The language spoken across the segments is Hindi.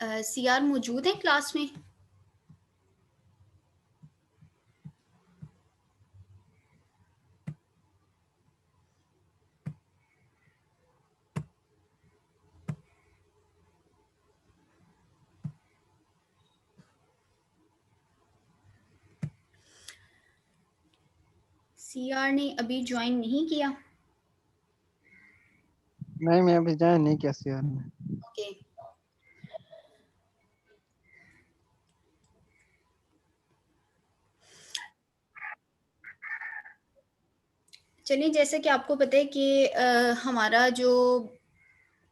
सीआर मौजूद है क्लास में? सीआर ने अभी ज्वाइन नहीं किया? नहीं, मैं अभी ज्वाइन नहीं किया सीआर में। ओके। चलिए, जैसे कि आपको पता है कि हमारा जो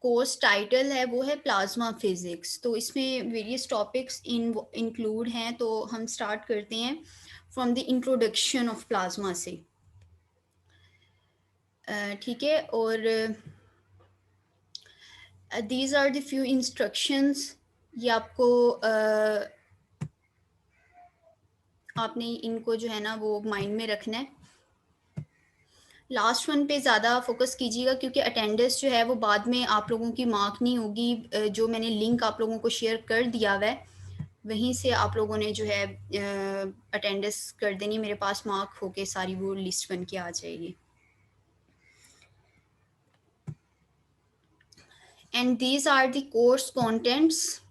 कोर्स टाइटल है वो है प्लाज्मा फिजिक्स, तो इसमें वेरियस टॉपिक्स इंक्लूड हैं। तो हम स्टार्ट करते हैं from the introduction of plasma से। ठीक है, और these are the few instructions. ये आपको आपने इनको जो है ना वो माइंड में रखना है। लास्ट वन पे ज़्यादा फोकस कीजिएगा, क्योंकि अटेंडेंस जो है वो बाद में आप लोगों की मार्क नहीं होगी। जो मैंने लिंक आप लोगों को शेयर कर दिया हुआ है, वहीं से आप लोगों ने जो है अटेंडेंस कर देनी। मेरे पास मार्क होके सारी वो लिस्ट बन के आ जाएगी। And these are the course contents.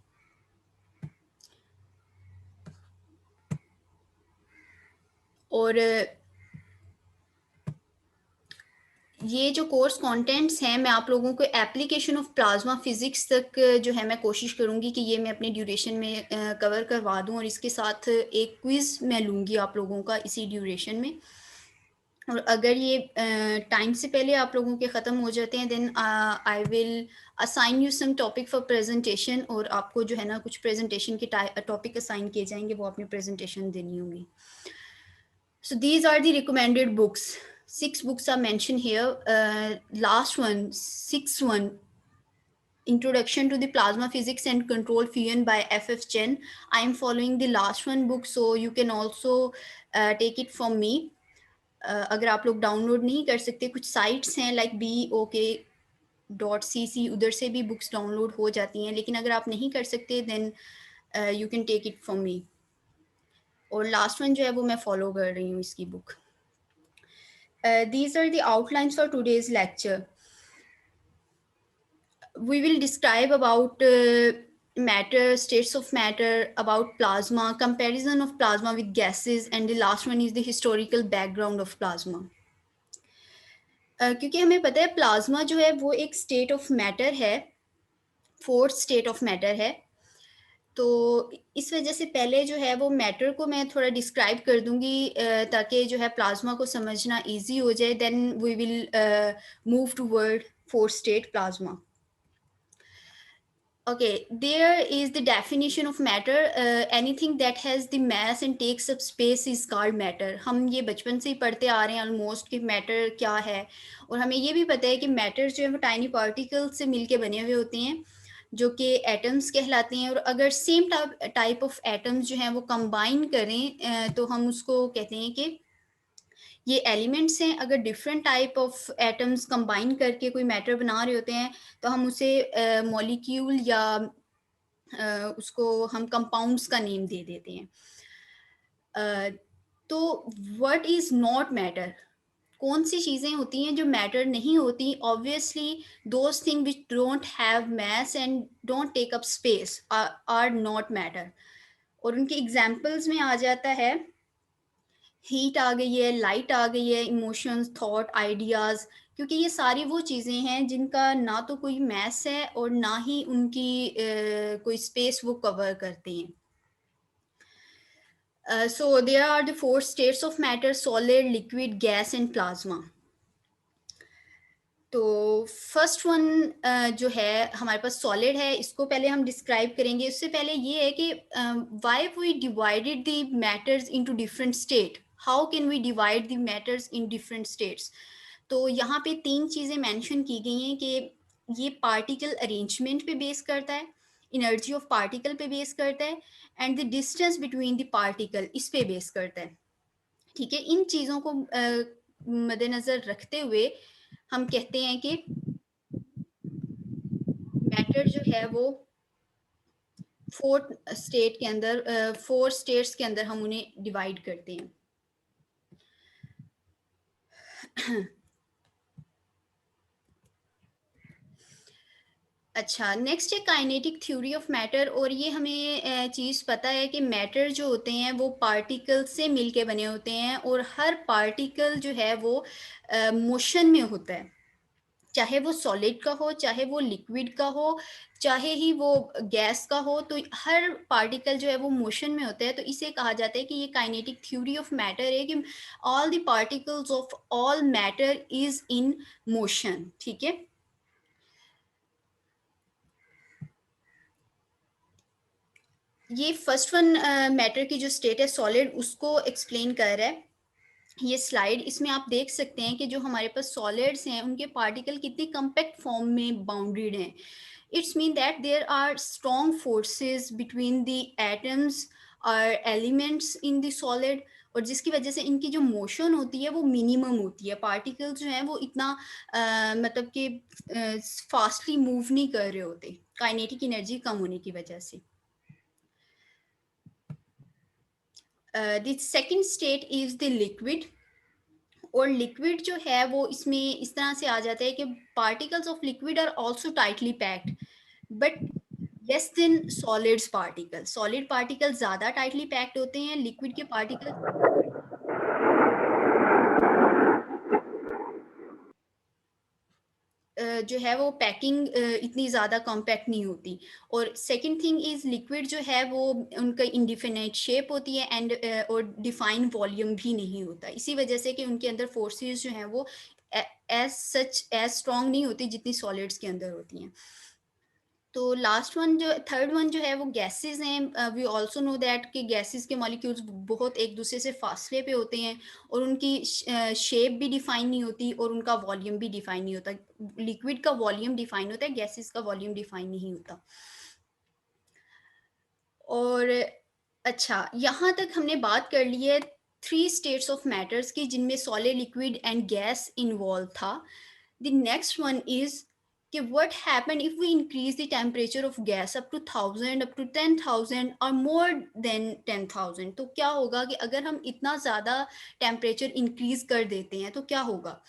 और ये जो कोर्स कंटेंट्स हैं, मैं आप लोगों को एप्लीकेशन ऑफ प्लाज्मा फिजिक्स तक जो है मैं कोशिश करूंगी कि ये मैं अपने ड्यूरेशन में कवर करवा दूं, और इसके साथ एक क्विज मैं लूंगी आप लोगों का इसी ड्यूरेशन में। और अगर ये टाइम से पहले आप लोगों के ख़त्म हो जाते हैं, then I will assign you some topic for presentation, और आपको जो है ना कुछ प्रेजेंटेशन के टॉपिक असाइन किए जाएंगे, वो आपने प्रेजेंटेशन देनी होगी। So these are the recommended books. 6 books are mentioned here. Last one, sixth one, Introduction to the Plasma Physics and Control Fusion by F.F. Chen. I am following the last one book, so you can also take it from me. अगर आप लोग डाउनलोड नहीं कर सकते, कुछ साइट्स हैं लाइक BOK.CC, उधर से भी बुक्स डाउनलोड हो जाती हैं, लेकिन अगर आप नहीं कर सकते then you can take it from me. और लास्ट वन जो है वो मैं फॉलो कर रही हूँ इसकी book. These are the outlines for today's lecture. We will describe about matter, states of matter, about plasma, comparison of plasma with gases, and the last one is the historical background of plasma. क्योंकि हमें पता है प्लाज्मा जो है वो एक स्टेट ऑफ मैटर है, फोर्थ स्टेट ऑफ मैटर है। तो इस वजह से पहले जो है वो मैटर को मैं थोड़ा डिस्क्राइब कर दूंगी, ताकि जो है प्लाज्मा को समझना इजी हो जाए। Then we will move toward fourth state plasma. Okay, there is the definition of matter. Anything that has the mass and takes up space is called matter. हम ये बचपन से ही पढ़ते आ रहे हैं ऑलमोस्ट कि मैटर क्या है, और हमें ये भी पता है कि मैटर जो है वो टाइनी पार्टिकल्स से मिलके बने हुए होते हैं, जो कि एटम्स कहलाते हैं। और अगर सेम टाइप ऑफ एटम्स जो हैं वो कंबाइन करें तो हम उसको कहते हैं कि ये एलिमेंट्स हैं। अगर different type of atoms combine करके कोई मैटर बना रहे होते हैं, तो हम उसे मॉलिक्यूल या उसको हम कंपाउंड्स का नेम दे देते हैं। तो व्हाट इज नॉट मैटर? कौन सी चीजें होती हैं जो मैटर नहीं होती? Obviously those thing which don't have mass and don't take up space are not matter. और उनके एग्जाम्पल्स में आ जाता है हीट आ गई है, लाइट आ गई है, इमोशंस, थॉट, आइडियाज, क्योंकि ये सारी वो चीज़ें हैं जिनका ना तो कोई मैस है और ना ही उनकी कोई स्पेस वो कवर करते हैं। So there are the 4 states of matter: solid, liquid, gas and plasma. तो फर्स्ट वन जो है हमारे पास सॉलिड है, इसको पहले हम डिस्क्राइब करेंगे। उससे पहले ये है कि why we divided the matters into different state, how can we divide the matters in different states. तो यहाँ पे 3 चीज़ें मेंशन की गई हैं कि ये पार्टिकल अरेंजमेंट पे बेस करता है, एनर्जी ऑफ पार्टिकल पे बेस करता है, and the distance between the particle इस पे बेस करता है। ठीक है, इन चीज़ों को मद्देनज़र रखते हुए हम कहते हैं कि मैटर जो है वो 4 स्टेट के अंदर 4 स्टेट्स के अंदर हम उन्हें डिवाइड करते हैं। अच्छा, नेक्स्ट है काइनेटिक थ्योरी ऑफ मैटर, और ये हमें चीज़ पता है कि मैटर जो होते हैं वो पार्टिकल से मिलके बने होते हैं, और हर पार्टिकल जो है वो मोशन में होता है, चाहे वो सॉलिड का हो, चाहे वो लिक्विड का हो, चाहे ही वो गैस का हो, तो हर पार्टिकल जो है वो मोशन में होता है। तो इसे कहा जाता है कि ये काइनेटिक थ्योरी ऑफ मैटर है कि all the particles of all matter is in motion. ठीक है, ये फर्स्ट वन मैटर की जो स्टेट है सॉलिड, उसको एक्सप्लेन कर रहा है ये स्लाइड। इसमें आप देख सकते हैं कि जो हमारे पास सॉलिड्स हैं उनके पार्टिकल कितनी कम्पैक्ट फॉर्म में बाउंडेड हैं। It's mean that there are strong forces between the atoms और एलिमेंट्स इन द सॉलिड, और जिसकी वजह से इनकी जो मोशन होती है वो मिनिमम होती है। पार्टिकल्स जो हैं वो इतना मतलब कि फास्टली मूव नहीं कर रहे होते, काइनेटिक एनर्जी कम होने की वजह से। The second state is the liquid, और लिक्विड जो है वो इसमें इस तरह से आ जाता है कि particles of liquid are also tightly packed but less than solids particle. Solid particle ज्यादा टाइटली पैक्ड होते हैं, लिक्विड के पार्टिकल जो है वो पैकिंग इतनी ज़्यादा कॉम्पैक्ट नहीं होती। और सेकंड थिंग इज़ लिक्विड जो है वो उनका इंडिफिनाइट शेप होती है एंड और डिफाइन वॉल्यूम भी नहीं होता, इसी वजह से कि उनके अंदर फोर्सेस जो हैं वो एज सच एज स्ट्रॉन्ग नहीं होती जितनी सॉलिड्स के अंदर होती हैं। तो लास्ट वन जो थर्ड वन जो है वो गैसेस हैं। वी आल्सो नो दैट कि गैसेस के मॉलिक्यूल्स बहुत एक दूसरे से फासले पे होते हैं, और उनकी शेप भी डिफाइन नहीं होती और उनका वॉल्यूम भी डिफाइन नहीं होता। लिक्विड का वॉल्यूम डिफाइन होता है, गैसेस का वॉल्यूम डिफाइन नहीं होता। और अच्छा, यहाँ तक हमने बात कर ली है 3 स्टेट्स ऑफ मैटर्स की जिनमें solid, liquid and gas involve था। द नेक्स्ट वन इज कि what happen if we increase the temperature of gas up to 1000, up to 10,000 or more than 10,000? तो क्या होगा कि अगर हम इतना ज़्यादा टेम्परेचर इंक्रीज कर देते हैं तो क्या होगा।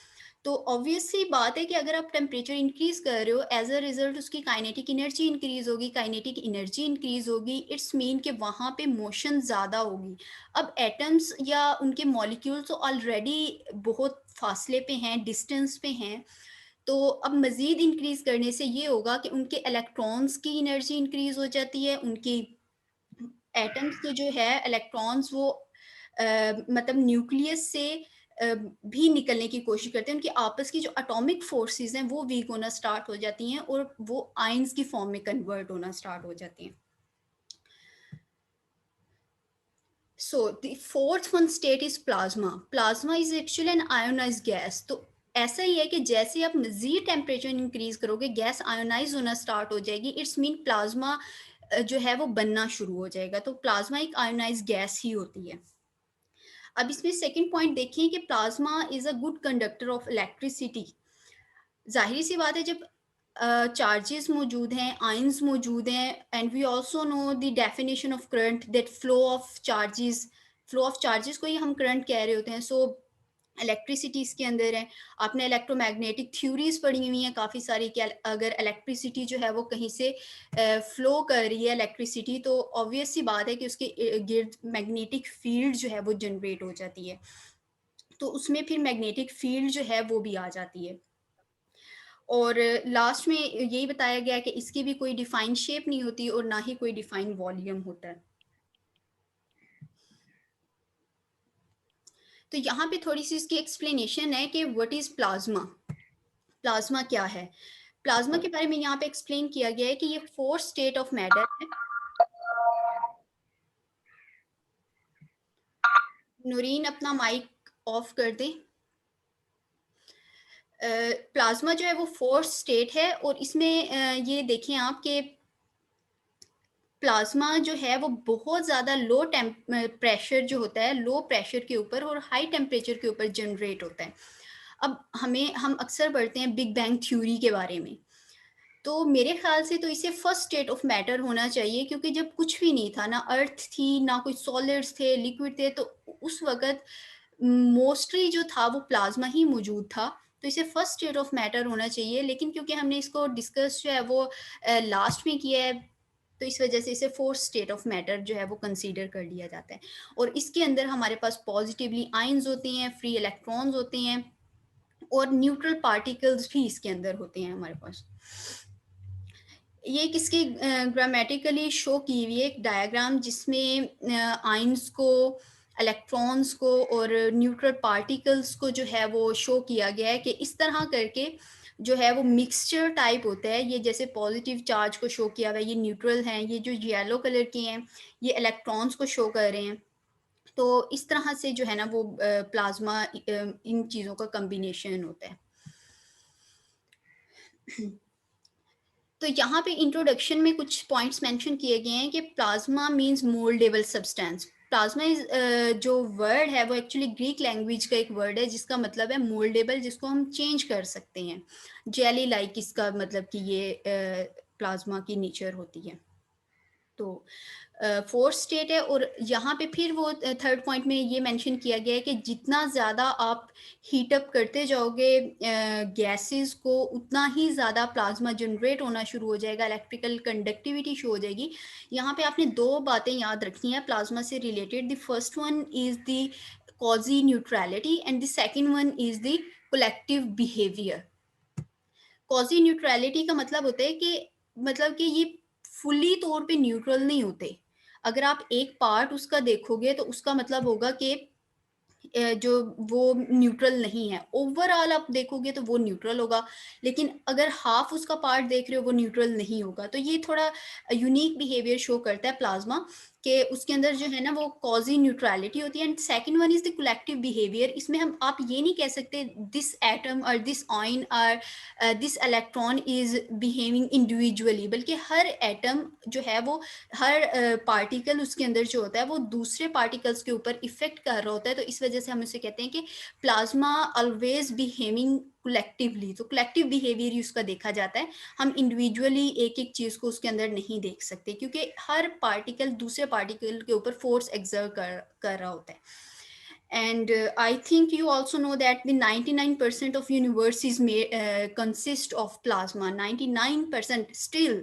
तो ऑब्वियस सी बात है कि अगर आप टेम्परेचर इंक्रीज कर रहे हो, एज अ रिजल्ट उसकी काइनेटिक एनर्जी इंक्रीज होगी। काइनेटिक एनर्जी इंक्रीज होगी, इट्स मीन कि वहाँ पे मोशन ज़्यादा होगी। अब एटम्स या उनके मॉलिक्यूल्स ऑलरेडी बहुत फासले पे हैं, डिस्टेंस पे हैं, तो अब मज़ीद इंक्रीज करने से ये होगा कि उनके इलेक्ट्रॉन्स की एनर्जी इंक्रीज हो जाती है। उनकी एटम्स के जो है इलेक्ट्रॉन्स वो मतलब न्यूक्लियस से भी निकलने की कोशिश करते हैं। उनकी आपस की जो एटॉमिक फोर्सेस हैं वो वीक होना स्टार्ट हो जाती हैं और वो आयंस की फॉर्म में कन्वर्ट होना स्टार्ट हो जाती हैं। So the fourth one state is plasma. Plasma is actually an ionised gas. तो ऐसा ही है कि जैसे आप मजीद टेम्परेचर इंक्रीज करोगे गैस आयोनाइज होना स्टार्ट हो जाएगी। इट्स मीन प्लाज्मा जो है वो बनना शुरू हो जाएगा। तो प्लाज्मा एक आयोनाइज्ड गैस ही होती है। अब इसमें सेकंड पॉइंट देखिए कि plasma is a good conductor of electricity. जाहिर सी बात है जब चार्जेस मौजूद हैं, आयंस मौजूद हैं, and we also know the definition of current that flow of charges को ही हम करंट कह रहे होते हैं। सो इलेक्ट्रिसिटी इसके अंदर है। आपने इलेक्ट्रोमैग्नेटिक थ्योरीज पढ़ी हुई हैं काफ़ी सारी कि अगर इलेक्ट्रिसिटी जो है वो कहीं से फ्लो कर रही है इलेक्ट्रिसिटी, तो ऑब्वियस सी बात है कि उसके गिर्द मैग्नेटिक फील्ड जो है वो जनरेट हो जाती है। तो उसमें फिर मैग्नेटिक फील्ड जो है वो भी आ जाती है। और लास्ट में यही बताया गया है कि इसकी भी कोई डिफाइंड शेप नहीं होती और ना ही कोई डिफाइंड वॉल्यूम होता है। तो यहाँ पे थोड़ी सी इसकी एक्सप्लेनेशन है कि व्हाट इज प्लाज्मा। प्लाज्मा क्या है। प्लाज्मा के बारे में यहाँ पे एक्सप्लेन किया गया है कि ये फोर्थ स्टेट ऑफ मैटर है। नूरीन अपना माइक ऑफ कर दे। प्लाज्मा जो है वो फोर्थ स्टेट है, और इसमें ये देखें आप कि प्लाज्मा जो है वो बहुत ज़्यादा लो प्रेशर जो होता है, लो प्रेशर के ऊपर और हाई टेम्परेचर के ऊपर जनरेट होता है। अब हम अक्सर पढ़ते हैं बिग बैंग थ्योरी के बारे में। तो मेरे ख़्याल से तो इसे फर्स्ट स्टेट ऑफ मैटर होना चाहिए, क्योंकि जब कुछ भी नहीं था, ना अर्थ थी, ना कोई सॉलिड्स थे, लिक्विड थे, तो उस वक़्त मोस्टली जो था वो प्लाज़्मा ही मौजूद था। तो इसे फर्स्ट स्टेट ऑफ मैटर होना चाहिए, लेकिन क्योंकि हमने इसको डिस्कस जो है वो लास्ट में किया है, तो इस वज़ह से इसे फोर्थ स्टेट ऑफ मैटर जो है वो कंसीडर कर लिया जाता है। और इसके अंदर हमारे पास पॉज़िटिवली आयन्स होते हैं, फ्री इलेक्ट्रॉन्स होते हैं और न्यूट्रल पार्टिकल्स भी इसके अंदर होते हैं हमारे पास। ये किसकी ग्रामेटिकली शो की हुई है एक डायग्राम, जिसमें आयन्स को, इलेक्ट्रॉन्स को और न्यूट्रल पार्टिकल्स को जो है वो शो किया गया है कि इस तरह करके जो है वो मिक्सचर टाइप होता है। ये जैसे पॉजिटिव चार्ज को शो किया हुआ है, ये न्यूट्रल हैं, ये जो येलो कलर के हैं ये इलेक्ट्रॉन्स को शो कर रहे हैं। तो इस तरह से जो है ना वो प्लाज्मा इन चीज़ों का कॉम्बिनेशन होता है। तो यहाँ पे इंट्रोडक्शन में कुछ पॉइंट्स मेंशन किए गए हैं कि plasma means mouldable substance. Plasma is जो वर्ड है वो एक्चुअली ग्रीक लैंग्वेज का एक वर्ड है जिसका मतलब है मोल्डेबल, जिसको हम चेंज कर सकते हैं। जेली लाइक इसका मतलब कि ये प्लाज्मा की नेचर होती है। तो फोर्थ स्टेट है, और यहाँ पे फिर वो थर्ड पॉइंट में ये मेंशन किया गया है कि जितना ज़्यादा आप हीट अप करते जाओगे गैसेस को, उतना ही ज़्यादा प्लाज्मा जनरेट होना शुरू हो जाएगा, इलेक्ट्रिकल कंडक्टिविटी शो हो जाएगी। यहाँ पे आपने दो बातें याद रखनी है प्लाज्मा से related. The first one is the quasi neutrality and the second one is the collective behaviour. Quasi neutrality का मतलब होता है कि मतलब कि ये फुली तौर पे न्यूट्रल नहीं होते। अगर आप एक पार्ट उसका देखोगे तो उसका मतलब होगा कि जो वो न्यूट्रल नहीं है। ओवरऑल आप देखोगे तो वो न्यूट्रल होगा, लेकिन अगर हाफ उसका पार्ट देख रहे हो वो न्यूट्रल नहीं होगा। तो ये थोड़ा यूनिक बिहेवियर शो करता है प्लाज्मा कि उसके अंदर जो है ना वो कॉजी न्यूट्रलिटी होती है। And second one is the collective behaviour. इसमें हम आप ये नहीं कह सकते दिस एटम और दिस आयन और this electron is behaving individually, बल्कि हर एटम जो है वो हर पार्टिकल उसके अंदर जो होता है वो दूसरे पार्टिकल्स के ऊपर इफेक्ट कर रहा होता है। तो इस वजह से हम उसे कहते हैं कि प्लाज्मा ऑलवेज बिहेविंग कलेक्टिवली। तो कलेक्टिव बिहेवियर ही उसका देखा जाता है। हम इंडिविजुअली एक एक चीज को उसके अंदर नहीं देख सकते, क्योंकि हर पार्टिकल दूसरे पार्टिकल के ऊपर फोर्स एक्सर्ट कर रहा होता है। And I think you also know that the 99% of universe is consist of plasma. 99% still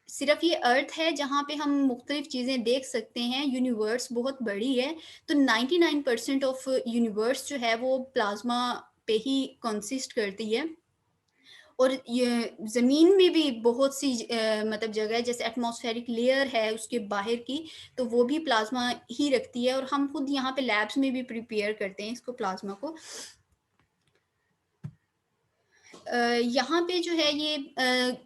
सिर्फ ये अर्थ है जहाँ पे हम मुख्तलिफ चीज़ें देख सकते हैं। यूनिवर्स बहुत बड़ी है, तो 99% ऑफ यूनिवर्स जो है वो प्लाज्मा पे ही कंसिस्ट करती है। और ये ज़मीन में भी बहुत सी मतलब जगह है, जैसे एटमॉस्फेरिक लेयर है उसके बाहर की, तो वो भी प्लाज्मा ही रखती है। और हम खुद यहाँ पे लैब्स में भी प्रिपेयर करते हैं इसको, प्लाज्मा को। यहाँ पे जो है ये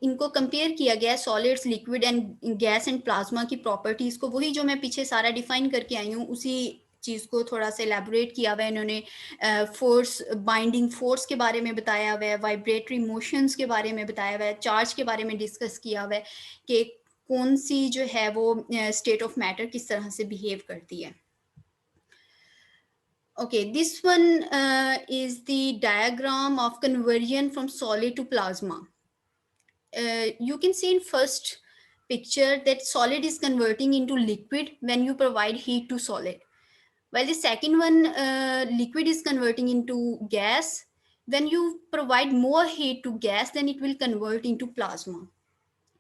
इनको कंपेयर किया गया है solids, liquid and gas and plasma की प्रॉपर्टीज को। वही जो मैं पीछे सारा डिफाइन करके आई हूँ उसी चीज़ को थोड़ा सा एलैबोरेट किया हुआ है इन्होंने। फोर्स, बाइंडिंग फोर्स के बारे में बताया हुआ है, वाइब्रेटरी मोशंस के बारे में बताया हुआ है, चार्ज के बारे में डिस्कस किया हुआ है कि कौन सी जो है वो स्टेट ऑफ मैटर किस तरह से बिहेव करती है। Okay, this one is the diagram of conversion from solid to plasma. You can see in first picture that solid is converting into liquid when you provide heat to solid. While the second one, liquid is converting into gas. When you provide more heat to gas, then it will convert into plasma.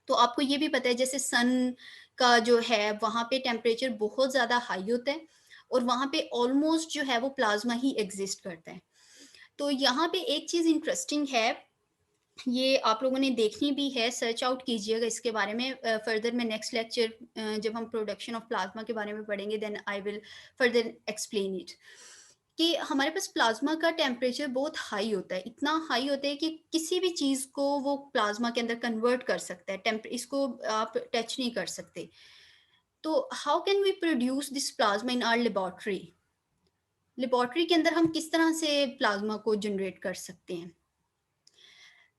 तो आपको ये भी पता है जैसे सन का जो है वहाँ पे टेम्परेचर बहुत ज़्यादा हाई होता है, और वहाँ पे ऑलमोस्ट जो है वो प्लाज्मा ही एग्जिस्ट करता है। तो यहाँ पे एक चीज़ इंटरेस्टिंग है, ये आप लोगों ने देखनी भी है, सर्च आउट कीजिएगा इसके बारे में। फर्दर में नेक्स्ट लेक्चर जब हम प्रोडक्शन ऑफ प्लाज्मा के बारे में पढ़ेंगे then I will further explain it. कि हमारे पास प्लाज्मा का टेम्परेचर बहुत हाई होता है, इतना हाई होता है कि किसी भी चीज़ को वो प्लाज्मा के अंदर कन्वर्ट कर सकता है। इसको आप टच नहीं कर सकते। तो how can we produce this plasma in our laboratory? Laboratory के अंदर हम किस तरह से प्लाज्मा को जनरेट कर सकते हैं?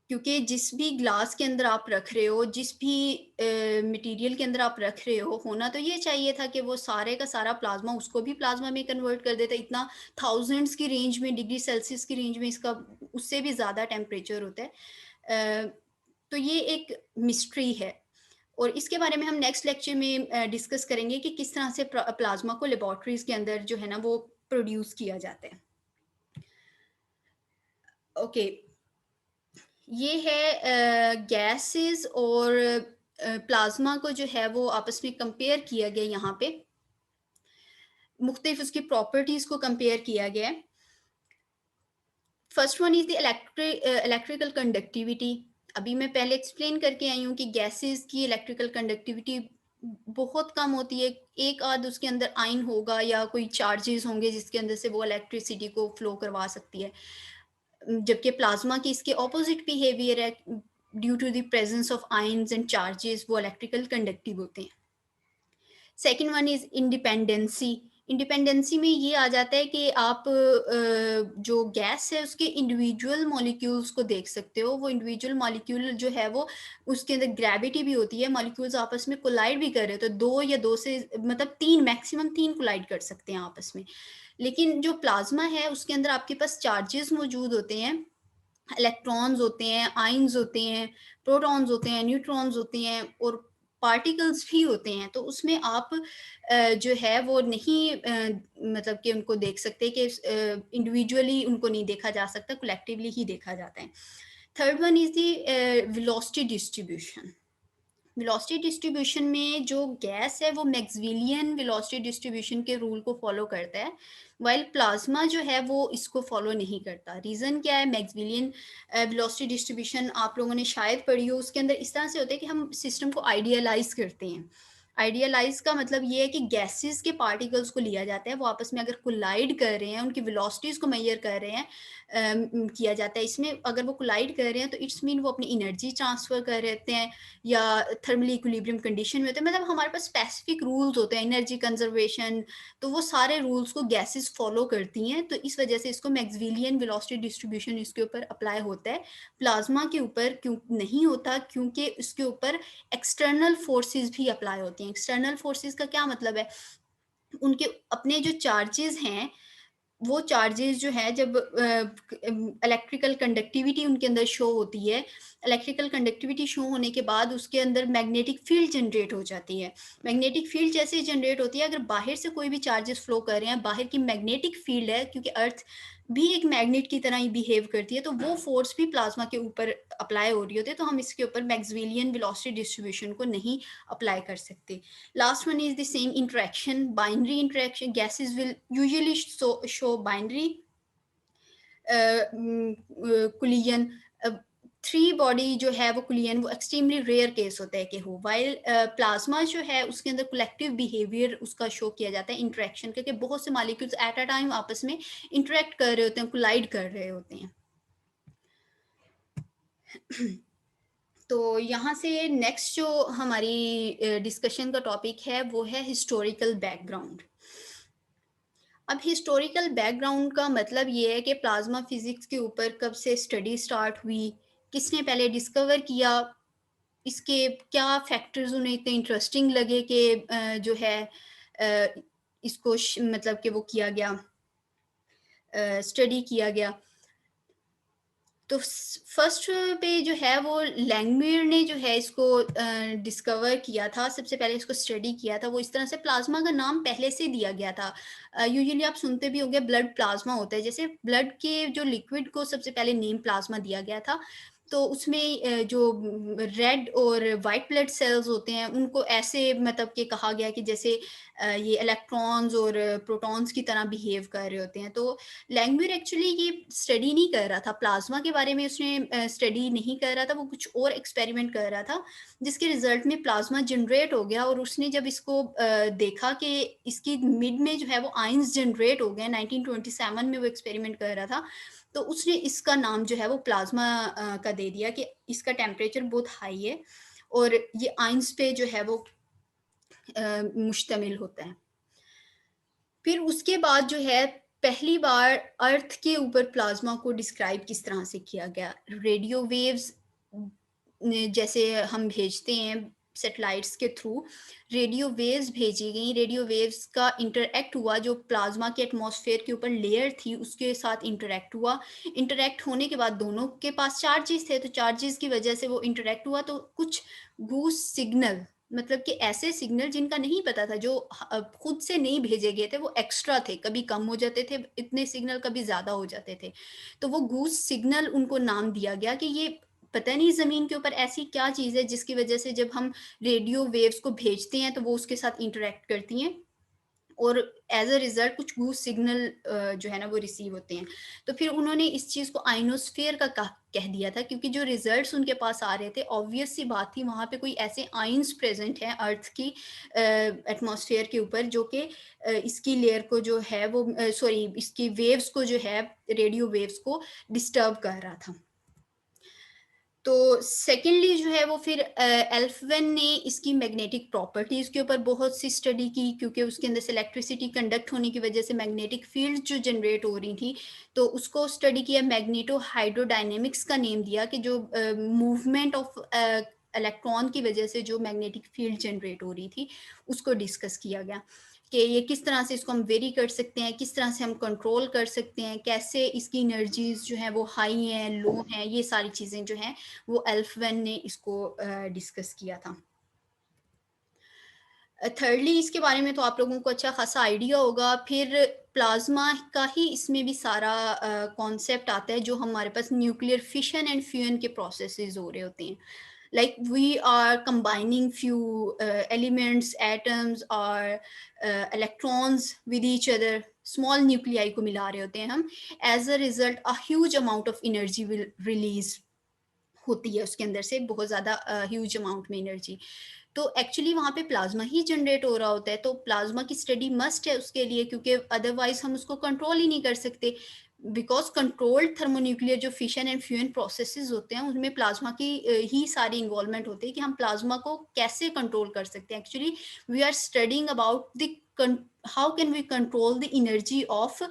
क्योंकि जिस भी ग्लास के अंदर आप रख रहे हो, जिस भी मटेरियल के अंदर आप रख रहे हो, होना तो ये चाहिए था कि वो सारे का सारा प्लाज्मा उसको भी प्लाज्मा में कन्वर्ट कर देता। इतना थाउजेंड्स की रेंज में, डिग्री सेल्सियस की रेंज में इसका उससे भी ज़्यादा टेम्परेचर होता है। तो ये एक मिस्ट्री है और इसके बारे में हम नेक्स्ट लेक्चर में डिस्कस करेंगे कि किस तरह से प्लाज्मा को लेबोरेटरीज के अंदर जो है ना वो प्रोड्यूस किया जाता है। ओके, ये है गैसेस और प्लाज्मा को जो है वो आपस में कंपेयर किया गया यहाँ पे, मुख्तलिफ उसकी प्रॉपर्टीज को कंपेयर किया गया है। First one is the electrical conductivity. अभी मैं पहले एक्सप्लेन करके आई हूँ कि गैसेस की इलेक्ट्रिकल कंडक्टिविटी बहुत कम होती है, एक आध उसके अंदर आयन होगा या कोई चार्जेस होंगे जिसके अंदर से वो इलेक्ट्रिसिटी को फ्लो करवा सकती है, जबकि प्लाज्मा की इसके ऑपोजिट बिहेवियर है, due to the presence of ions and charges वो इलेक्ट्रिकल कंडक्टिव होते हैं। Second one is independency. Independency में ये आ जाता है कि आप जो गैस है उसके इंडिविजुअल मॉलिक्यूल्स को देख सकते हो। वो इंडिविजुअल मॉलिक्यूल जो है वो उसके अंदर ग्रेविटी भी होती है, मॉलिक्यूल्स आपस में कोलाइड भी कर रहे हो तो दो या दो से मतलब तीन, मैक्सिमम तीन कोलाइड कर सकते हैं आपस में। लेकिन जो प्लाज्मा है उसके अंदर आपके पास चार्जेस मौजूद होते हैं, इलेक्ट्रॉन्स होते हैं, आयंस होते हैं, प्रोटॉन्स होते हैं, न्यूट्रॉन्स होते हैं और पार्टिकल्स भी होते हैं। तो उसमें आप जो है वो नहीं मतलब कि उनको देख सकते कि इंडिविजुअली उनको नहीं देखा जा सकता, कलेक्टिवली ही देखा जाता है। Third one is the velocity distribution. Velocity distribution में जो गैस है वो मैक्सवेलियन वेलोसिटी डिस्ट्रीब्यूशन के रूल को फॉलो करता है, वाइल प्लाज्मा जो है वो इसको फॉलो नहीं करता। रीज़न क्या है? मैक्सवेलियन वेलोसिटी डिस्ट्रीब्यूशन आप लोगों ने शायद पढ़ी हो, उसके अंदर इस तरह से होता है कि हम सिस्टम को आइडियलाइज करते हैं। आइडियलाइज का मतलब ये है कि गैसेस के पार्टिकल्स को लिया जाता है, वो आपस में अगर कोलाइड कर रहे हैं, उनकी वेलोसिटीज को मेजर कर रहे हैं, किया जाता है। इसमें अगर वो कोलाइड कर रहे हैं तो इट्स मीन वो अपनी एनर्जी ट्रांसफर कर रहे हैं या थर्मली इक्विलिब्रियम कंडीशन में होते हैं। मतलब हमारे पास स्पेसिफिक रूल्स होते हैं, एनर्जी कंजर्वेशन, तो वो सारे रूल्स को गैसेस फॉलो करती हैं। तो इस वजह से इसको मैक्सवेलियन वेलोसिटी डिस्ट्रीब्यूशन इसके ऊपर अप्लाई होता है। प्लाज्मा के ऊपर क्यों नहीं होता? क्योंकि उसके ऊपर एक्सटर्नल फोर्सेस भी अप्लाई होती हैं। एक्सटर्नल फोर्सेस का क्या मतलब है? उनके अपने जो चार्जेस हैं, वो चार्जेस जो है जब इलेक्ट्रिकल कंडक्टिविटी उनके अंदर शो होती है, इलेक्ट्रिकल कंडक्टिविटी शो होने के बाद उसके अंदर मैग्नेटिक फील्ड जनरेट हो जाती है। मैग्नेटिक फील्ड जैसे जनरेट होती है, अगर बाहर से कोई भी चार्जेस फ्लो कर रहे हैं, बाहर की मैग्नेटिक फील्ड है, क्योंकि अर्थ भी एक मैग्नेट की तरह ही बिहेव करती है, तो वो फोर्स भी प्लाज्मा के ऊपर अप्लाई हो रही होती है। तो हम इसके ऊपर मैक्सवेलियन वेलोसिटी डिस्ट्रीब्यूशन को नहीं अप्लाई कर सकते। Last one is the same interaction, binary interaction. Gases will usually show binary collision. Three body जो है वो कुलियन, वो एक्सट्रीमली रेयर केस होता है कि हो, वाइल प्लाज्मा जो है उसके अंदर कलेक्टिव बिहेवियर उसका शो किया जाता है, इंटरेक्शन, क्योंकि बहुत से मॉलिक्यूल्स एट अ टाइम आपस में इंटरेक्ट कर रहे होते हैं, कोलाइड कर रहे होते हैं। तो यहाँ से नेक्स्ट जो हमारी डिस्कशन का टॉपिक है वो है हिस्टोरिकल बैकग्राउंड। अब हिस्टोरिकल बैकग्राउंड का मतलब ये है कि प्लाज्मा फिजिक्स के ऊपर कब से स्टडी स्टार्ट हुई, किसने पहले डिस्कवर किया, इसके क्या फैक्टर्स उन्हें इतने इंटरेस्टिंग लगे कि जो है इसको मतलब कि वो किया गया, स्टडी किया गया। तो फर्स्ट पे जो है वो लैंगमुइर ने जो है इसको डिस्कवर किया था, सबसे पहले इसको स्टडी किया था। वो इस तरह से, प्लाज्मा का नाम पहले से दिया गया था। यूजुअली आप सुनते भी होंगे ब्लड प्लाज्मा होता है, जैसे ब्लड के जो लिक्विड को सबसे पहले नेम प्लाज्मा दिया गया था। तो उसमें जो रेड और वाइट ब्लड सेल्स होते हैं उनको ऐसे मतलब कि कहा गया कि जैसे ये इलेक्ट्रॉन्स और प्रोटॉन्स की तरह बिहेव कर रहे होते हैं। तो लैंगमुइर एक्चुअली ये स्टडी नहीं कर रहा था, प्लाज्मा के बारे में उसने स्टडी नहीं कर रहा था, वो कुछ और एक्सपेरिमेंट कर रहा था, जिसके रिजल्ट में प्लाज्मा जनरेट हो गया। और उसने जब इसको देखा कि इसकी मिड में जो है वो आयंस जनरेट हो गए, 1927 में वो एक्सपेरिमेंट कर रहा था, तो उसने इसका नाम जो है वो प्लाज्मा का दे दिया कि इसका टेम्परेचर बहुत हाई है और ये आयंस पे जो है वो मुश्तमिल होता है। फिर उसके बाद जो है पहली बार अर्थ के ऊपर प्लाज्मा को डिस्क्राइब किस तरह से किया गया, रेडियो वेव्स जैसे हम भेजते हैं सैटेलाइट्स के थ्रू रेडियो वेव्स भेजी गई। रेडियो वेव्स का इंटरैक्ट हुआ, जो प्लाज़्मा के एटमॉस्फेयर के ऊपर लेयर थी उसके साथ इंटरैक्ट हुआ। इंटरैक्ट होने के बाद दोनों के पास चार्जेस थे, तो चार्जेस की वजह से वो इंटरैक्ट हुआ, तो कुछ गूस सिग्नल, मतलब कि ऐसे सिग्नल जिनका नहीं पता था, जो खुद से नहीं भेजे गए थे, वो एक्स्ट्रा थे, कभी कम हो जाते थे इतने सिग्नल, कभी ज़्यादा हो जाते थे। तो वो गूस सिग्नल उनको नाम दिया गया कि ये पता नहीं ज़मीन के ऊपर ऐसी क्या चीज़ है जिसकी वजह से जब हम रेडियो वेव्स को भेजते हैं तो वो उसके साथ इंटरैक्ट करती हैं और एज़ अ रिज़ल्ट कुछ गूस सिग्नल जो है ना वो रिसीव होते हैं। तो फिर उन्होंने इस चीज़ को आयनोस्फीयर का कह दिया था, क्योंकि जो रिज़ल्ट्स उनके पास आ रहे थे, ऑब्वियस सी बात थी, वहाँ पे कोई ऐसे आयन्स प्रेज़ेंट हैं अर्थ की एटमॉस्फेयर के ऊपर, जो कि इसकी लेयर को जो है वो सॉरी, इसकी वेव्स को जो है, रेडियो वेव्स को डिस्टर्ब कर रहा था। तो सेकेंडली जो है वो फिर एल्फ्वेन ने इसकी मैग्नेटिक प्रॉपर्टीज़ के ऊपर बहुत सी स्टडी की, क्योंकि उसके अंदर से इलेक्ट्रिसिटी कंडक्ट होने की वजह से मैग्नेटिक फील्ड जो जनरेट हो रही थी, तो उसको स्टडी किया। मैग्नेटो हाइड्रोडायनेमिक्स का नेम दिया कि जो मूवमेंट ऑफ इलेक्ट्रॉन की वजह से जो मैग्नेटिक फील्ड जनरेट हो रही थी, उसको डिस्कस किया गया कि ये किस तरह से इसको हम वेरी कर सकते हैं, किस तरह से हम कंट्रोल कर सकते हैं, कैसे इसकी एनर्जीज़ जो हैं वो हाई हैं, लो हैं, ये सारी चीज़ें जो हैं वो एल्फ्वेन ने इसको डिस्कस किया था। थर्डली इसके बारे में तो आप लोगों को अच्छा खासा आइडिया होगा। फिर प्लाज्मा का ही इसमें भी सारा कॉन्सेप्ट आता है, जो हमारे पास न्यूक्लियर फिशन एंड फ्यूजन के प्रोसेसेस हो रहे होते हैं। Like we are combining few elements, atoms or electrons with each other, small nuclei को मिला रहे होते हैं हम। As a result, a huge amount of energy will release होती है उसके अंदर से, बहुत ज़्यादा ह्यूज अमाउंट में एनर्जी। तो एक्चुअली वहाँ पे प्लाज़्मा ही जनरेट हो रहा होता है, तो प्लाज़्मा की स्टडी मस्ट है उसके लिए, क्योंकि अदरवाइज़ हम उसको कंट्रोल ही नहीं कर सकते। बिकॉज़ कंट्रोल्ड थर्मोन्यूक्लियर जो फिशन एंड फ्यूजन प्रोसेसेस होते हैं, उनमें प्लाज़्मा की ही सारी इन्वॉल्वमेंट होती है कि हम प्लाज़्मा को कैसे कंट्रोल कर सकते हैं। Actually we are studying about the how can we control the energy of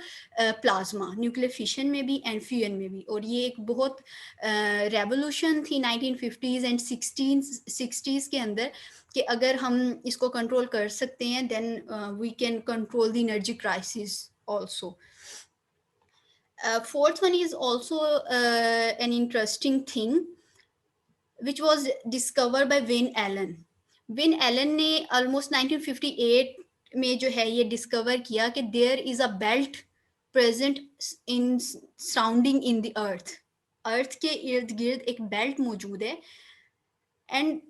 plasma, nuclear fission में भी एंड फ्यूजन में भी। और ये एक बहुत रेवोल्यूशन थी 1950s एंड 60s के अंदर, कि अगर हम इसको कंट्रोल कर सकते हैं, then we can control the energy crisis also. Fourth one is also an interesting thing which was discovered by Wayne Allen. Wayne Allen ने almost 1958 में जो है ये डिस्कवर किया कि there is a belt present in surrounding in the earth. अर्थ के इर्द गिर्द एक बेल्ट मौजूद है, एंड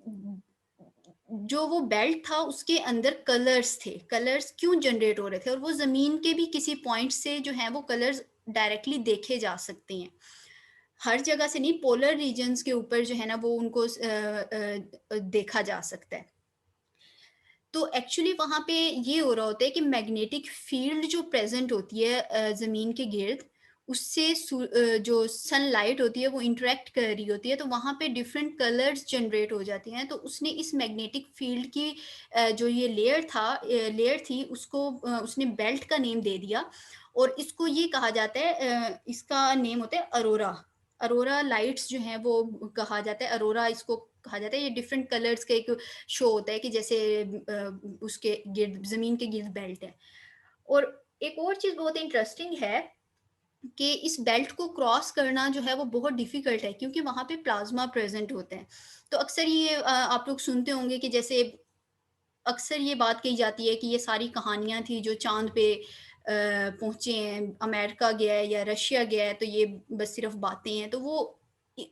जो वो बेल्ट था उसके अंदर कलर्स थे। कलर्स क्यों जनरेट हो रहे थे, और वो ज़मीन के भी किसी पॉइंट से जो है वो कलर्स डायरेक्टली देखे जा सकते हैं। हर जगह से नहीं, पोलर रीजन्स के ऊपर जो है ना वो उनको देखा जा सकता है। तो एक्चुअली वहाँ पे ये हो रहा होता है कि मैग्नेटिक फील्ड जो प्रेज़ेंट होती है ज़मीन के गिर्द, उससे जो सनलाइट होती है वो इंटरैक्ट कर रही होती है, तो वहाँ पे डिफरेंट कलर्स जनरेट हो जाती हैं। तो उसने इस मैग्नेटिक फील्ड की जो ये लेयर थी उसको उसने बेल्ट का नेम दे दिया, और इसको ये कहा जाता है इसका नेम होता है अरोरा। अरोरा लाइट्स जो हैं वो कहा जाता है, अरोरा इसको कहा जाता है। ये डिफरेंट कलर्स का एक शो होता है कि जैसे उसके गिर्द, ज़मीन के गिर्द बेल्ट है। और एक और चीज़ बहुत इंटरेस्टिंग है कि इस बेल्ट को क्रॉस करना जो है वो बहुत डिफ़िकल्ट है, क्योंकि वहाँ पे प्लाज़्मा प्रेज़ेंट होते हैं। तो अक्सर ये आप लोग सुनते होंगे कि जैसे अक्सर ये बात कही जाती है कि ये सारी कहानियाँ थी जो चाँद पे पहुँचे हैं, अमेरिका गया है या रशिया गया है, तो ये बस सिर्फ़ बातें हैं। तो वो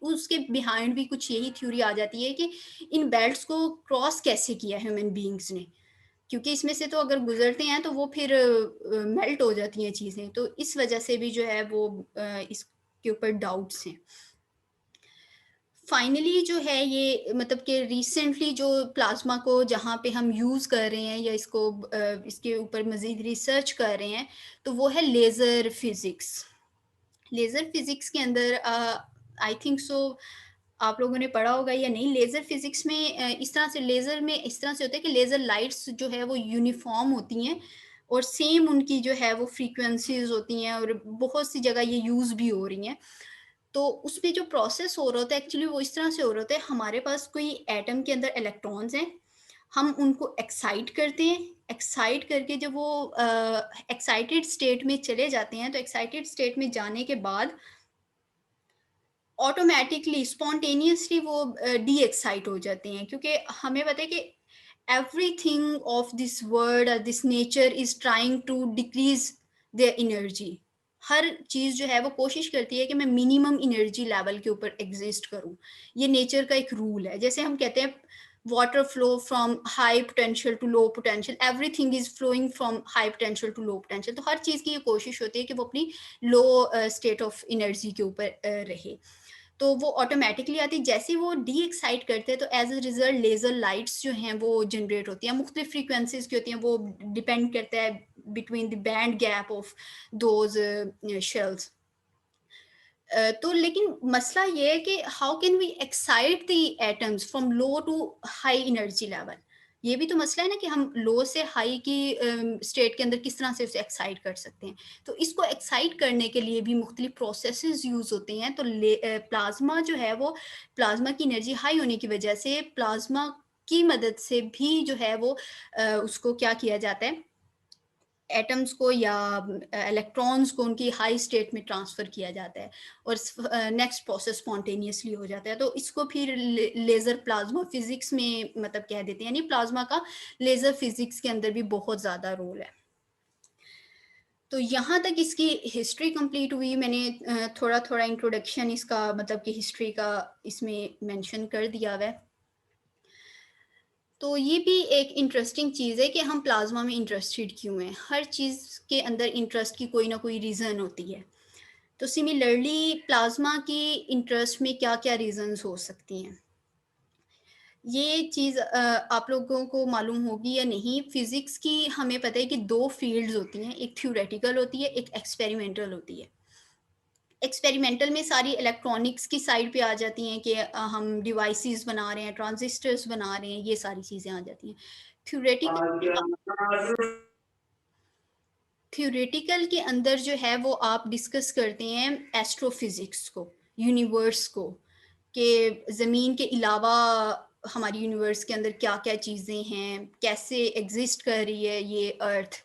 उसके बिहाइंड भी कुछ यही थ्योरी आ जाती है कि इन बेल्ट्स को क्रॉस कैसे किया ह्यूमन बीइंग्स ने। क्योंकि इसमें से तो अगर गुज़रते हैं तो वो फिर मेल्ट हो जाती हैं चीज़ें, तो इस वज़ह से भी जो है वो इसके ऊपर डाउट्स हैं। फाइनली जो है ये मतलब कि रिसेंटली जो प्लाज़्मा को जहाँ पे हम यूज़ कर रहे हैं या इसको इसके ऊपर मज़ीद रिसर्च कर रहे हैं, तो वो है लेज़र फ़िज़िक्स। लेज़र फ़िज़िक्स के अंदर आई थिंक सो आप लोगों ने पढ़ा होगा या नहीं, लेज़र फ़िज़िक्स में इस तरह से लेज़र में इस तरह से होता है कि लेज़र लाइट्स जो है वो यूनिफ़ॉर्म होती हैं, और सेम उनकी जो है वो फ्रीक्वेंसीज़ होती हैं, और बहुत सी जगह ये यूज़ भी हो रही हैं। तो उसमें जो प्रोसेस हो रहा होता है एक्चुअली वो इस तरह से हो रहा होता है, हमारे पास कोई एटम के अंदर इलेक्ट्रॉन्स हैं, हम उनको एक्साइट करते हैं, एक्साइट करके जब वो एक्साइटेड स्टेट में चले जाते हैं, तो एक्साइटेड स्टेट में जाने के बाद ऑटोमैटिकली स्पॉन्टेनियसली वो डी एक्साइट हो जाते हैं, क्योंकि हमें पता है कि एवरीथिंग ऑफ दिस वर्ल्ड और this nature is trying to decrease their energy. हर चीज़ जो है वो कोशिश करती है कि मैं मिनिमम एनर्जी लेवल के ऊपर एग्जिस्ट करूं। ये नेचर का एक रूल है। जैसे हम कहते हैं water flow from high potential to low potential, everything is flowing from high potential to low potential. तो हर चीज़ की ये कोशिश होती है कि वो अपनी लो स्टेट ऑफ एनर्जी के ऊपर रहे। तो वो ऑटोमेटिकली आती है। जैसे ही वो डी एक्साइट करते हैं तो as a result laser lights जो हैं वो जनरेट होती हैं, मुख्तलिफ फ्रीक्वेंसीज की होती हैं, वो डिपेंड करता है between the band gap of those shells. तो लेकिन मसला ये है कि how can we excite the atoms from low to high energy level. ये भी तो मसला है ना कि हम लो से हाई की स्टेट के अंदर किस तरह से उसे एक्साइट कर सकते हैं। तो इसको एक्साइट करने के लिए भी मुख्तलिफ प्रोसेसेस यूज होते हैं। तो प्लाज्मा जो है वो प्लाज्मा की एनर्जी हाई होने की वजह से प्लाज्मा की मदद से भी जो है वो उसको क्या किया जाता है, एटम्स को या इलेक्ट्रॉन्स को उनकी हाई स्टेट में ट्रांसफ़र किया जाता है और नेक्स्ट प्रोसेस स्पॉन्टेनियसली हो जाता है। तो इसको फिर लेज़र प्लाज्मा फिज़िक्स में मतलब कह देते हैं, यानी प्लाज्मा का लेज़र फिज़िक्स के अंदर भी बहुत ज़्यादा रोल है। तो यहाँ तक इसकी हिस्ट्री कंप्लीट हुई। मैंने थोड़ा-थोड़ा इंट्रोडक्शन इसका मतलब कि हिस्ट्री का इसमें मेंशन कर दिया हुआ है। तो ये भी एक इंटरेस्टिंग चीज़ है कि हम प्लाज़्मा में इंटरेस्टेड क्यों हैं? हर चीज़ के अंदर इंटरेस्ट की कोई ना कोई रीज़न होती है। तो सिमिलरली प्लाज़्मा की इंटरेस्ट में क्या-क्या रीज़न्स हो सकती हैं? ये चीज़ आप लोगों को मालूम होगी या नहीं, फ़िज़िक्स की हमें पता है कि 2 फ़ील्ड्स होती हैं, एक थ्योरेटिकल होती है, एक एक्सपेरिमेंटल होती है। एक्सपेरिमेंटल में सारी इलेक्ट्रॉनिक्स की साइड पे आ जाती हैं कि हम डिवाइसेस बना रहे हैं, ट्रांजिस्टर्स बना रहे हैं, ये सारी चीज़ें आ जाती हैं। थ्योरेटिकल थ्योरेटिकल के अंदर जो है वो आप डिस्कस करते हैं एस्ट्रोफिज़िक्स को, यूनिवर्स को, कि ज़मीन के अलावा हमारी यूनिवर्स के अंदर क्या-क्या चीज़ें हैं, कैसे एग्ज़िस्ट कर रही है ये अर्थ।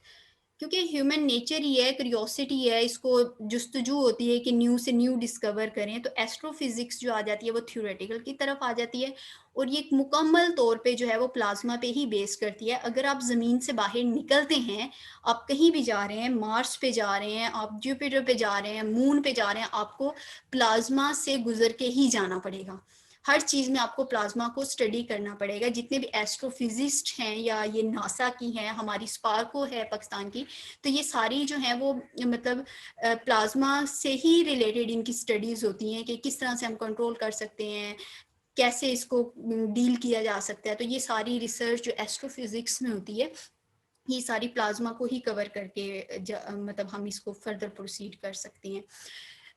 क्योंकि ह्यूमन नेचर ही है, क्यूरियोसिटी है, इसको जुस्तजू होती है कि न्यू से न्यू डिस्कवर करें। तो एस्ट्रोफिज़िक्स जो आ जाती है वो थ्योरेटिकल की तरफ आ जाती है और ये एक मुकम्मल तौर पे जो है वो प्लाज़्मा पे ही बेस करती है। अगर आप ज़मीन से बाहर निकलते हैं, आप कहीं भी जा रहे हैं, मार्स पे जा रहे हैं, आप जुपिटर पे जा रहे हैं, मून पे जा रहे हैं, आपको प्लाज़्मा से गुज़र के ही जाना पड़ेगा। हर चीज़ में आपको प्लाज़्मा को स्टडी करना पड़ेगा। जितने भी एस्ट्रोफिज़िस्ट हैं या ये नासा की हैं, हमारी स्पार्को है पाकिस्तान की, तो ये सारी जो हैं वो मतलब प्लाज़्मा से ही रिलेटेड इनकी स्टडीज़ होती हैं कि किस तरह से हम कंट्रोल कर सकते हैं, कैसे इसको डील किया जा सकता है। तो ये सारी रिसर्च जो एस्ट्रोफिज़िक्स में होती है, ये सारी प्लाज्मा को ही कवर करके मतलब हम इसको फर्दर प्रोसीड कर सकते हैं।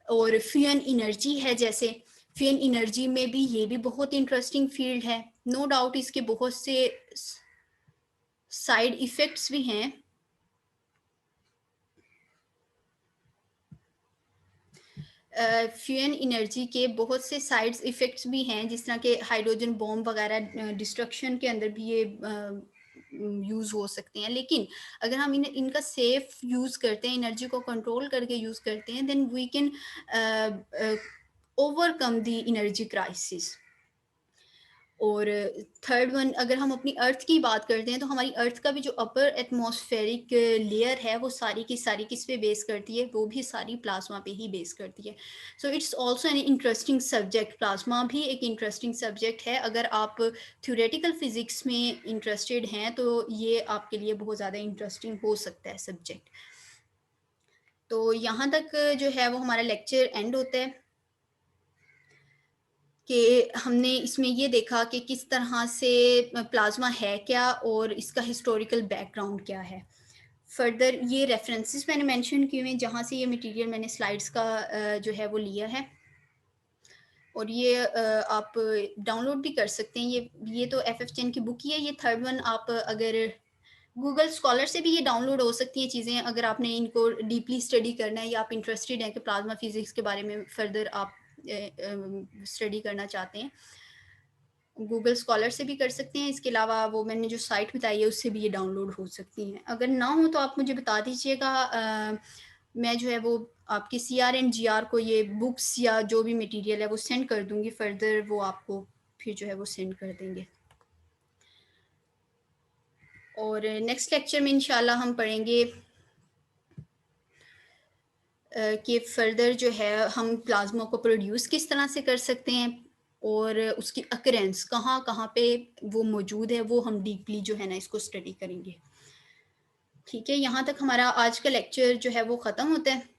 और फ्यून एनर्जी है, जैसे फ्यून एनर्जी में भी ये भी बहुत इंटरेस्टिंग फील्ड है। नो डाउट इसके बहुत से साइड इफ़ेक्ट्स भी हैं। फ्यून एनर्जी के बहुत से साइड इफ़ेक्ट्स भी हैं, जिस तरह के हाइड्रोजन बॉम्ब वगैरह डिस्ट्रक्शन के अंदर भी ये यूज़ हो सकते हैं। लेकिन अगर हम इनका सेफ यूज़ करते हैं, एनर्जी को कंट्रोल करके यूज़ करते हैं, then we can overcome the energy crisis. और थर्ड वन, अगर हम अपनी अर्थ की बात करते हैं, तो हमारी अर्थ का भी जो अपर एटमॉस्फेरिक लेयर है वो सारी की सारी किस पे बेस करती है, वो भी सारी प्लाज्मा पे ही बेस करती है। So it's also an interesting subject. Plasma भी एक इंटरेस्टिंग सब्जेक्ट है। अगर आप थ्योरेटिकल फिजिक्स में इंटरेस्टेड हैं तो ये आपके लिए बहुत ज़्यादा इंटरेस्टिंग हो सकता है सब्जेक्ट। तो यहाँ तक जो है वो हमारा लेक्चर एंड होता है कि हमने इसमें ये देखा कि किस तरह से प्लाज्मा है क्या और इसका हिस्टोरिकल बैकग्राउंड क्या है। फर्दर ये रेफरेंसेस मैंने मेंशन किए हुए हैं जहाँ से ये मटेरियल मैंने स्लाइड्स का जो है वो लिया है। और ये आप डाउनलोड भी कर सकते हैं। ये तो एफएफचेन की बुक ही है। ये थर्ड वन आप अगर गूगल स्कॉलर से भी ये डाउनलोड हो सकती हैं चीज़ें, अगर आपने इनको डीपली स्टडी करना है या आप इंटरेस्टेड हैं कि प्लाज्मा फिजिक्स के बारे में फर्दर आप स्टडी करना चाहते हैं, गूगल स्कॉलर से भी कर सकते हैं। इसके अलावा वो मैंने जो साइट बताई है उससे भी ये डाउनलोड हो सकती हैं। अगर ना हो तो आप मुझे बता दीजिएगा, मैं जो है वो आपकी CR एंड GR को ये बुक्स या जो भी मटेरियल है वो सेंड कर दूँगी, फर्दर वो आपको फिर जो है वो सेंड कर देंगे। और नेक्स्ट लेक्चर में इंशाल्लाह हम पढ़ेंगे कि फ़र्दर जो है हम प्लाज़्मा को प्रोड्यूस किस तरह से कर सकते हैं और उसकी अकरेंस कहाँ-कहाँ पे वो मौजूद है, वो हम डीपली जो है ना इसको स्टडी करेंगे। ठीक है, यहाँ तक हमारा आज का लेक्चर जो है वो ख़त्म होता है।